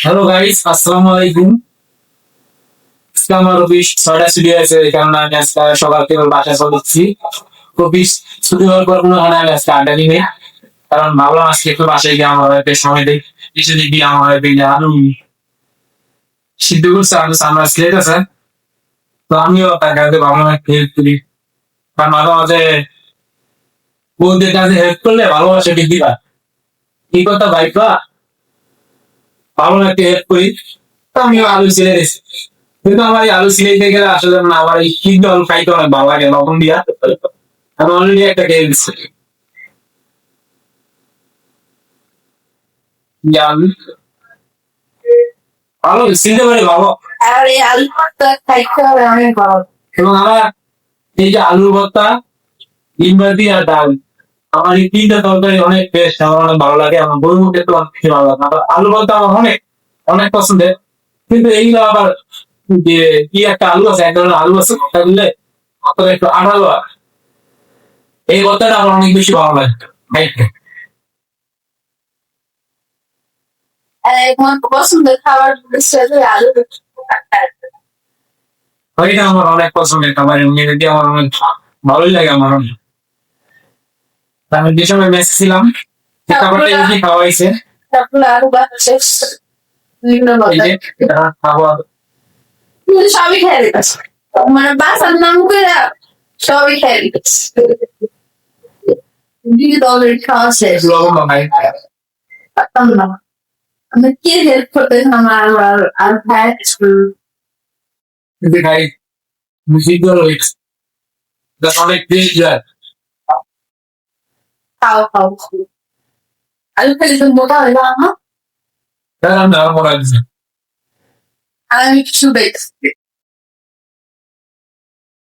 Hello guys, আসসালামু আলাইকুম। আজকে আমার অফিস 6টা ছুটি আছে, এই কারণে আমি আজকে সকাল থেকে বাসায় চলেছি। অফিস ছুটি হওয়ার পর কোনো কারণে আমি আজকে আড্ডা দিই, কারণ ভাবলাম আজকে একটু বাসায় গিয়ে আমার ওয়াইফের সময় দিই। কিছু দিকে আমার ওয়াইফে গিয়ে আলু সিদ্ধ করছে, আলু সামনে সিলেট আছে, তো আমিও তার কাছে ভাবলাম একটু হেল্প করি। কারণ মাঝে মাঝে বউদের কাছে হেল্প করলে ভালোবাসা বৃদ্ধি পায়। এই কথা ভাইবা ভাবলাম একটু হেল্প করি, তো আমিও আলু সিলে দিয়েছি। কিন্তু আমার এই আলু সিলাইতে গেলে আসলে না, আমার এই সিদ্ধ আলু খাইতে অনেক ভালো লাগে লবণ দিয়া। আমি অলরেডি একটা খেয়ে দিচ্ছি। যে আলু ভালো সিলতে পারি ভালো। আর এই আলু ভর্তা খাইতে হবে অনেক ভালো। এবং আমার এই যে আলু ভর্তা, ডিম ভাজি আর ডাল, আমার এই তিনটা তরকারি অনেক বেস্ট, আমার অনেক ভালো লাগে। আমার বউর মুখে তো অনেক বেশি ভালো লাগে। আমার আলু ভর্তা আমার অনেক অনেক পছন্দের। কিন্তু এইগুলো আবার যে কি একটা আলু আছে, এক ধরনের আলু আছে, ভর্তা দিলে অতটা একটু আঠালো হয়। এই ভর্তাটা আমার অনেক বেশি ভালো লাগে খাইতে। আমার পছন্দের খাবার হিসেবে আলু ভর্তা। ওইটা আমার অনেক পছন্দের খাবার, এমনি যদি আমার অনেক ভালোই লাগে আমার অনেক। তা আমি যে সময় মেস ছিলাম, সে খাবারটা এমনি খাওয়া হয়েছে। তারপরে আলু বাচ্চা বিভিন্ন এই ভর্তা যে খাওয়া কিন্তু সবই খেয়ে দিতেছে, মানে বাসার নাম করে সবই খেয়ে দিতেছে। দিদি অলরেডি খাওয়া শেষ, লবণ খাই। পারতাম না। আমি কি হেল্প করতে আমার আর ভাই কিন্তু খাই সিদ্ধ রয়েছে, অনেক টেস্ট যায়। খাও খাও। আলু খেলে তুমি মোটা হয়ে যাও না। তাই আমি আর মনে হচ্ছে আর আমি কিছু দেখছি